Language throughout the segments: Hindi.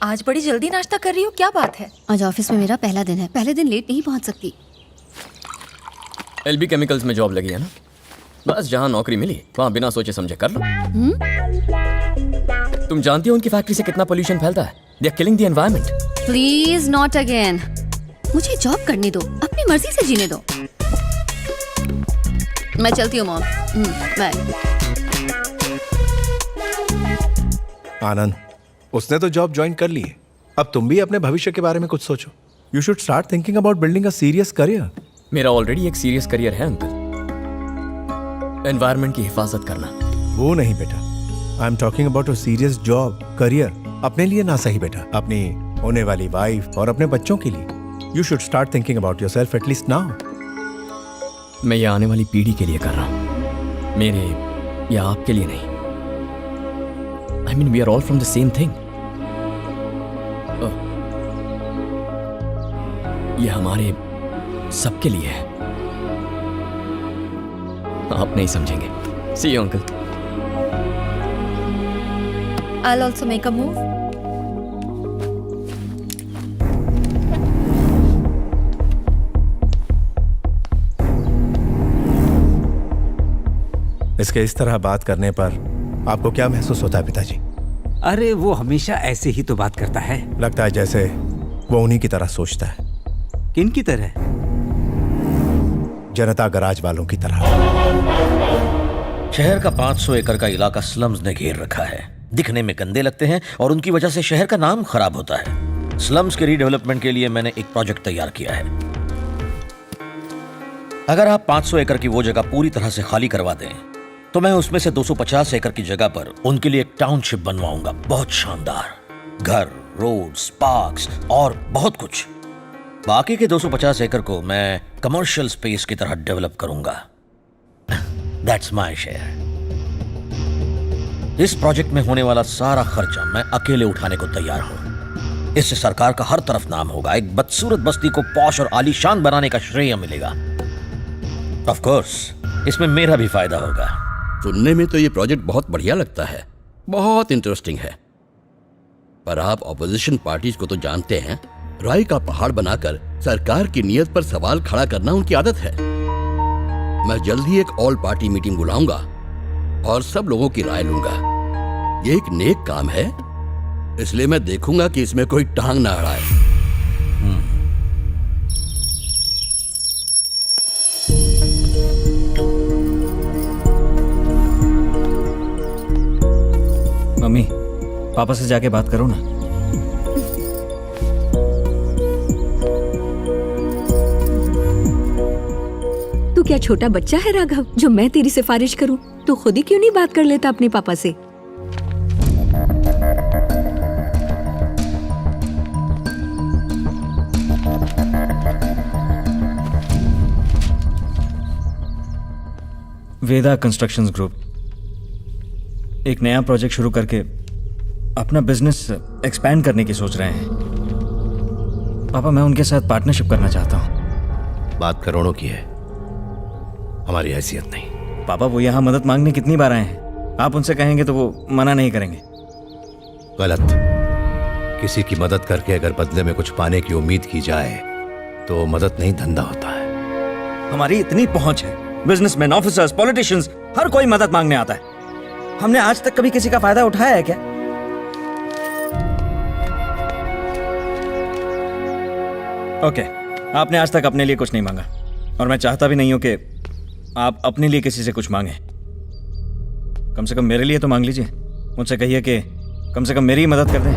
आज बड़ी जल्दी नाश्ता कर रही हो, क्या बात है? आज ऑफिस में मेरा पहला दिन है, पहले दिन लेट नहीं पहुंच सकती। एलबी केमिकल्स में जॉब लगी है ना, बस जहाँ नौकरी मिली वहाँ बिना सोचे समझे कर लो। तुम जानती हो उनकी फैक्ट्री से कितना पोल्यूशन फैलता है? They are killing the environment. Please not again. मुझे जॉब करने दो, अपनी मर्जी से जीने दो। मैं चलती हूँ मॉम, बाय। आनंद, उसने तो जॉब ज्वाइन कर ली है, अब तुम भी अपने भविष्य के बारे में कुछ सोचो। You should start thinking about building a serious career. मेरा ऑलरेडी एक सीरियस करियर है अंकल, एनवायरनमेंट की हिफाजत करना। वो नहीं बेटा, I am talking about a serious job career. अपने लिए ना सही बेटा, अपनी होने वाली वाइफ और अपने बच्चों के लिए। You should start thinking about yourself at least now. मैं ये आने वाली पीढ़ी के लिए कर रहा हूँ, मेरे या आपके लिए नहीं। I mean we are all from the same thing. ये हमारे सबके लिए है, आप नहीं समझेंगे। See you uncle. I'll also make a move. इसके इस तरह बात करने पर आपको क्या महसूस होता है पिताजी? अरे वो हमेशा ऐसे ही तो बात करता है। लगता है जैसे वो उन्हीं की तरह सोचता है। किन की तरह? जनता गराज वालों की तरह। शहर का 500 एकड़ का इलाका स्लम्स ने घेर रखा है। दिखने में गंदे लगते हैं और उनकी वजह से शहर का नाम खराब होता है। स्लम्स के रीडेवलपमेंट के लिए मैंने एक प्रोजेक्ट तैयार किया है। अगर आप 500 एकड़ की वो जगह पूरी तरह से खाली करवा दें तो मैं उसमें से 250 एकड़ की जगह पर उनके लिए एक टाउनशिप बनवाऊंगा। बहुत शानदार घर, रोड्स, पार्क्स और बहुत कुछ। बाकी के 250 एकड़ को मैं कमर्शियल स्पेस की तरह डेवलप करूंगा। That's my share. इस प्रोजेक्ट में होने वाला सारा खर्चा मैं अकेले उठाने को तैयार हूं। इससे सरकार का हर तरफ नाम होगा। एक बदसूरत बस्ती को पॉश और आलीशान बनाने का श्रेय मिलेगा। ऑफ कोर्स इसमें मेरा भी फायदा होगा। सुनने में तो ये प्रोजेक्ट बहुत बढ़िया लगता है, बहुत इंटरेस्टिंग है। पर आप ऑपोजिशन पार्टीज को तो जानते हैं, राय का पहाड़ बनाकर सरकार की नीयत पर सवाल खड़ा करना उनकी आदत है। मैं जल्द ही एक ऑल पार्टी मीटिंग बुलाऊंगा और सब लोगों की राय लूंगा। ये एक नेक काम है, इसलिए मैं देखूंगा कि इसमें कोई टांग ना अड़ाए। मम्मी, पापा से जाके बात करो ना। तू क्या छोटा बच्चा है राघव, जो मैं तेरी सिफारिश करूं? तू खुद ही क्यों नहीं बात कर लेता अपने पापा से? वेदा कंस्ट्रक्शंस ग्रुप एक नया प्रोजेक्ट शुरू करके अपना बिजनेस एक्सपैंड करने की सोच रहे हैं। पापा, मैं उनके साथ पार्टनरशिप करना चाहता हूँ। बात करोड़ों की है, हमारी हैसियत नहीं। पापा, वो यहाँ मदद मांगने कितनी बार आए हैं, आप उनसे कहेंगे तो वो मना नहीं करेंगे। गलत। किसी की मदद करके अगर बदले में कुछ पाने की उम्मीद की जाए तो मदद नहीं, धंधा होता है। हमारी इतनी पहुंच है, बिजनेसमैन, ऑफिसर्स, पॉलिटिशियंस, हर कोई मदद मांगने आता है। हमने आज तक कभी किसी का फायदा उठाया है क्या? ओके, आपने आज तक अपने लिए कुछ नहीं मांगा और मैं चाहता भी नहीं हूं कि आप अपने लिए किसी से कुछ मांगे। कम से कम मेरे लिए तो मांग लीजिए। मुझसे कहिए कि कम से कम मेरी ही मदद कर दें।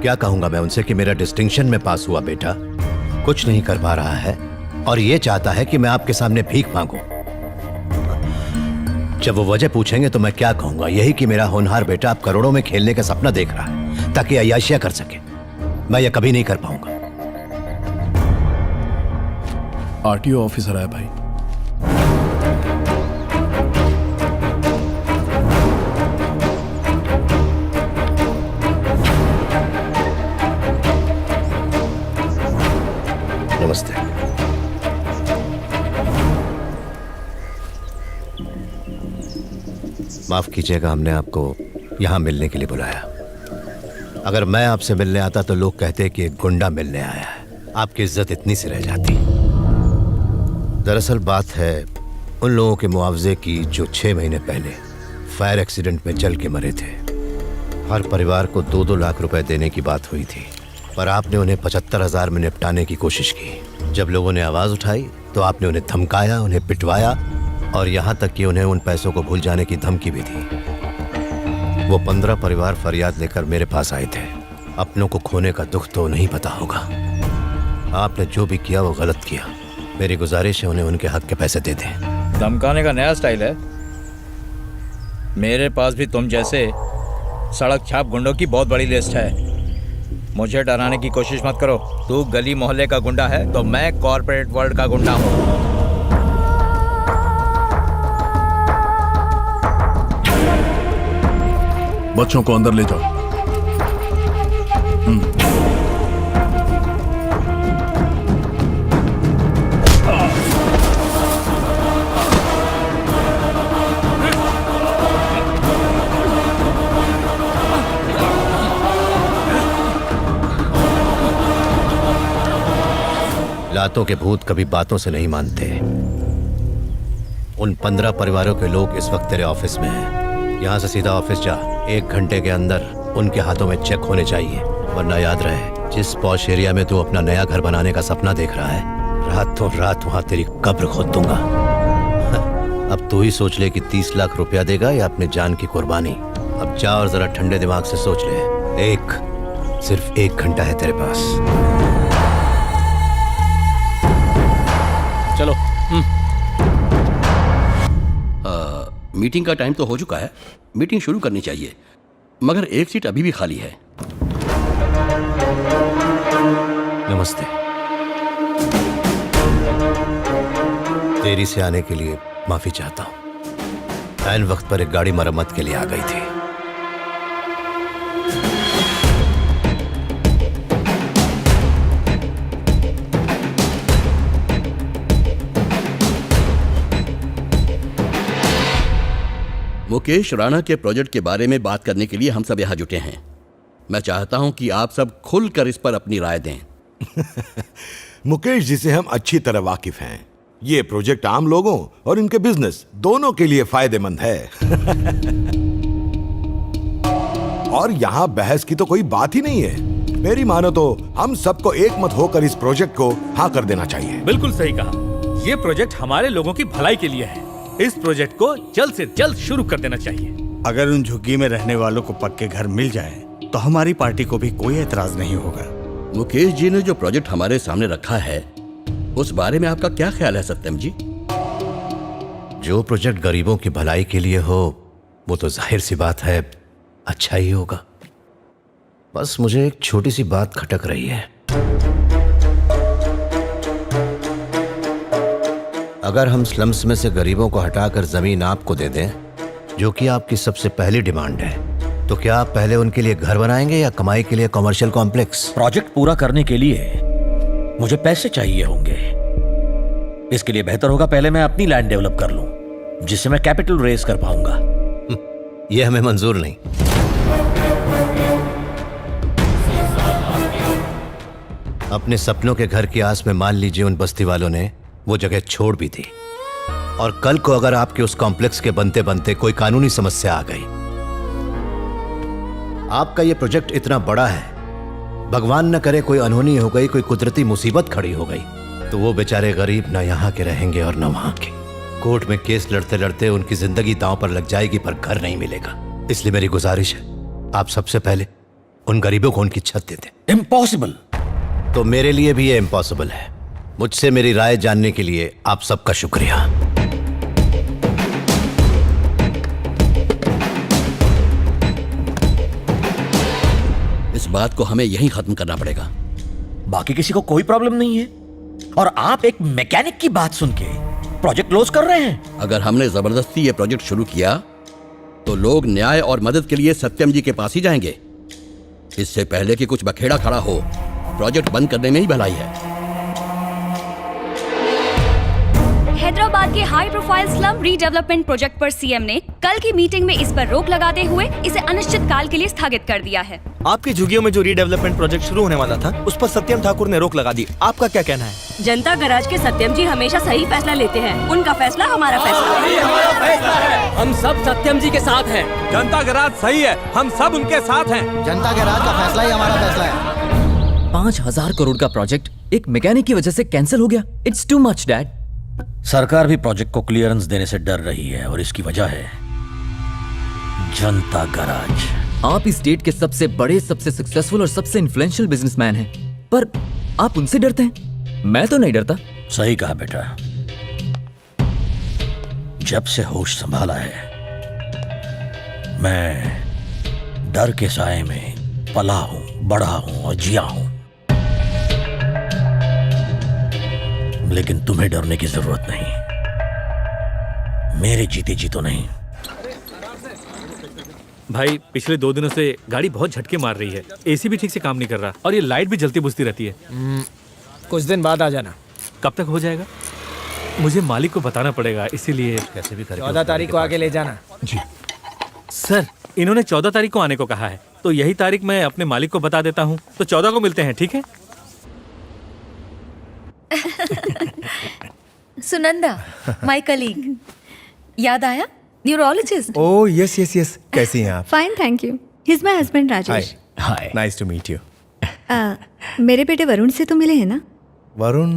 क्या कहूंगा मैं उनसे कि मेरा डिस्टिंक्शन में पास हुआ बेटा, कुछ नहीं कर पा रहा है और ये चाहता है कि मैं आपके सामने भीख मांगूं। जब वो वजह पूछेंगे तो मैं क्या कहूंगा? यही कि मेरा होनहार बेटा अब करोड़ों में खेलने का सपना देख रहा है ताकि अय्याशियां कर सके। मैं ये कभी नहीं कर पाऊंगा। आरटीओ ऑफिसर आया भाई। माफ कीजिएगा, हमने आपको यहाँ मिलने के लिए बुलाया। अगर मैं आपसे मिलने आता तो लोग कहते कि एक गुंडा मिलने आया है, आपकी इज्जत इतनी सी रह जाती। दरअसल बात है उन लोगों के मुआवजे की जो 6 महीने पहले फायर एक्सीडेंट में जल के मरे थे। हर परिवार को 2-2 लाख रुपए देने की बात हुई थी, पर आपने उन्हें 75,000 में निपटाने की कोशिश की। जब लोगों ने आवाज उठाई तो आपने उन्हें धमकाया, उन्हें पिटवाया और यहाँ तक कि उन्हें उन पैसों को भूल जाने की धमकी भी दी। वो 15 परिवार फरियाद लेकर मेरे पास आए थे। अपनों को खोने का दुख तो नहीं पता होगा। आपने जो भी किया वो गलत किया। मेरी गुजारिश है उन्हें उनके हक के पैसे दे दें। धमकाने का नया स्टाइल है। मेरे पास भी तुम जैसे सड़क छाप गुंडों की बहुत बड़ी लिस्ट है। मुझे डराने की कोशिश मत करो। तू गली मोहल्ले का गुंडा है तो मैं कॉर्पोरेट वर्ल्ड का गुंडा हूँ। बच्चों को अंदर ले जाओ। लातों के भूत कभी बातों से नहीं मानते। उन 15 परिवारों के लोग इस वक्त तेरे ऑफिस में हैं। यहाँ से सीधा ऑफिस जा। 1 घंटे के अंदर उनके हाथों में चेक होने चाहिए, वरना याद रहे जिस पॉश एरिया में तू अपना नया घर बनाने का सपना देख रहा है, रातों रात वहाँ तेरी कब्र खोद दूंगा। अब तू ही सोच ले कि 30 लाख रुपया देगा या अपने जान की कुर्बानी। अब जा और जरा ठंडे दिमाग से सोच ले। सिर्फ 1 घंटा है तेरे पास। चलो। मीटिंग का टाइम तो हो चुका है, मीटिंग शुरू करनी चाहिए, मगर एक सीट अभी भी खाली है। नमस्ते। देरी से आने के लिए माफी चाहता हूं। ऐन वक्त पर एक गाड़ी मरम्मत के लिए आ गई थी। मुकेश राणा के प्रोजेक्ट के बारे में बात करने के लिए हम सब यहाँ जुटे हैं। मैं चाहता हूं कि आप सब खुलकर इस पर अपनी राय दें। मुकेश जी से हम अच्छी तरह वाकिफ हैं। ये प्रोजेक्ट आम लोगों और इनके बिजनेस दोनों के लिए फायदेमंद है। और यहाँ बहस की तो कोई बात ही नहीं है। मेरी मानो तो हम सबको एक मत होकर इस प्रोजेक्ट को हाँ कर देना चाहिए। बिल्कुल सही कहा। ये प्रोजेक्ट हमारे लोगों की भलाई के लिए है। इस प्रोजेक्ट को जल्द से जल्द शुरू कर देना चाहिए। अगर उन झुग्गी में रहने वालों को पक्के घर मिल जाए तो हमारी पार्टी को भी कोई एतराज नहीं होगा। मुकेश जी ने जो प्रोजेक्ट हमारे सामने रखा है उस बारे में आपका क्या ख्याल है सत्यम जी? जो प्रोजेक्ट गरीबों की भलाई के लिए हो वो तो जाहिर सी बात है अच्छा ही होगा। बस मुझे एक छोटी सी बात खटक रही है। अगर हम स्लम्स में से गरीबों को हटाकर जमीन आपको दे दें, जो कि आपकी सबसे पहली डिमांड है, तो क्या आप पहले उनके लिए घर बनाएंगे या कमाई के लिए कमर्शियल कॉम्प्लेक्स? प्रोजेक्ट पूरा करने के लिए मुझे पैसे चाहिए होंगे। इसके लिए बेहतर होगा पहले मैं अपनी लैंड डेवलप कर लूं, जिससे मैं कैपिटल रेज कर पाऊंगा। यह हमें मंजूर नहीं। अपने सपनों के घर की आस में मान लीजिए उन बस्ती वालों ने वो जगह छोड़ भी थी, और कल को अगर आपके उस कॉम्प्लेक्स के बनते बनते कोई कानूनी समस्या आ गई, आपका ये प्रोजेक्ट इतना बड़ा है, भगवान न करे कोई अनहोनी हो गई, कोई कुदरती मुसीबत खड़ी हो गई, तो वो बेचारे गरीब ना यहाँ के रहेंगे और न वहां के। कोर्ट में केस लड़ते लड़ते उनकी जिंदगी दांव पर लग जाएगी, पर घर नहीं मिलेगा। इसलिए मेरी गुजारिश है आप सबसे पहले उन गरीबों को उनकी छत दे दें। इम्पॉसिबल। तो मेरे लिए भी ये इम्पॉसिबल है। मुझसे मेरी राय जानने के लिए आप सबका शुक्रिया। इस बात को हमें यहीं खत्म करना पड़ेगा। बाकी किसी को कोई प्रॉब्लम नहीं है, और आप एक मैकेनिक की बात सुन के प्रोजेक्ट क्लोज कर रहे हैं। अगर हमने जबरदस्ती ये प्रोजेक्ट शुरू किया तो लोग न्याय और मदद के लिए सत्यम जी के पास ही जाएंगे। इससे पहले कि कुछ बखेड़ा खड़ा हो, प्रोजेक्ट बंद करने में ही भलाई है। हैदराबाद के high profile slum redevelopment project पर सीएम ने कल की मीटिंग में इस पर रोक लगाते हुए इसे अनिश्चित काल के लिए स्थगित कर दिया है। आपकी झुग्गियों में जो रीडेवलपमेंट प्रोजेक्ट शुरू होने वाला था, उस पर सत्यम ठाकुर ने रोक लगा दी। आपका क्या कहना है? जनता गराज के सत्यम जी हमेशा सही फैसला लेते हैं। उनका फैसला हमारा फैसला है। हम सब सत्यम जी के साथ हैं। जनता गराज सही है, हम सब उनके साथ हैं। जनता के राज का फैसला ही हमारा फैसला है। 5,000 करोड़ का प्रोजेक्ट एक मैकेनिक की वजह से कैंसिल हो गया। It's too much dad. सरकार भी प्रोजेक्ट को क्लियरेंस देने से डर रही है और इसकी वजह है जनता गराज। आप इस स्टेट के सबसे बड़े, सबसे सक्सेसफुल और सबसे इन्फ्लुएंशियल बिजनेसमैन हैं, पर आप उनसे डरते हैं। मैं तो नहीं डरता। सही कहा बेटा। जब से होश संभाला है मैं डर के साए में पला हूं, बढ़ा हूं और जिया हूं। लेकिन तुम्हें डरने की जरूरत नहीं, मेरे जीते जी तो नहीं। भाई पिछले 2 दिनों से गाड़ी बहुत झटके मार रही है, एसी भी ठीक से काम नहीं कर रहा और ये लाइट भी जलती बुझती रहती है। कुछ दिन बाद आ जाना। कब तक हो जाएगा? मुझे मालिक को बताना पड़ेगा, इसीलिए कैसे भी 14 तारीख को आके ले जाना। जी सर, इन्होंने 14 तारीख को आने को कहा है, तो यही तारीख मैं अपने मालिक को बता देता हूँ, तो 14 को मिलते हैं, ठीक है? सुनंदा, माय कलीग, याद आया? Neurologist. Oh yes yes yes, कैसी हैं आप? Fine thank you. He is my husband Rajesh. Hi, nice to meet you. मेरे बेटे वरुण से तो मिले हैं ना? वरुण?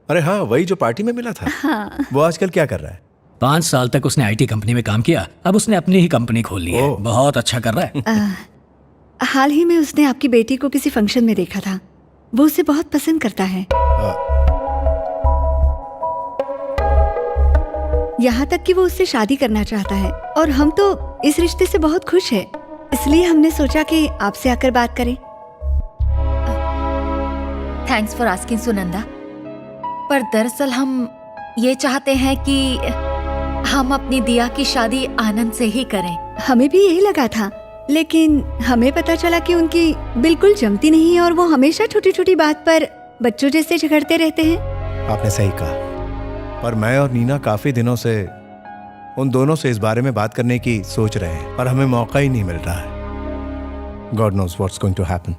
अरे हाँ, वही जो पार्टी में मिला था। हाँ। वो आजकल क्या कर रहा है? 5 साल तक उसने आईटी कंपनी में काम किया, अब उसने अपनी ही कंपनी खोल ली है। बहुत अच्छा कर रहा है। हाल ही में उसने आपकी बेटी को किसी फंक्शन में देखा था। वो उसे बहुत पसंद करता है। यहाँ तक कि वो उससे शादी करना चाहता है और हम तो इस रिश्ते से बहुत खुश हैं। इसलिए हमने सोचा कि आपसे आकर बात करें। थैंक्स फॉर आस्किंग सुनंदा, पर दरअसल हम ये चाहते हैं कि हम अपनी दिया की शादी आनंद से ही करें। हमें भी यही लगा था, लेकिन हमें पता चला कि उनकी बिल्कुल जमती नहीं है और वो हमेशा छोटी छोटी बात पर बच्चों जैसे झगड़ते रहते हैं। आपने सही कहा, पर मैं और नीना काफी दिनों से उन दोनों से इस बारे में बात करने की सोच रहे हैं, पर हमें मौका ही नहीं मिल रहा है। God knows what's going to happen.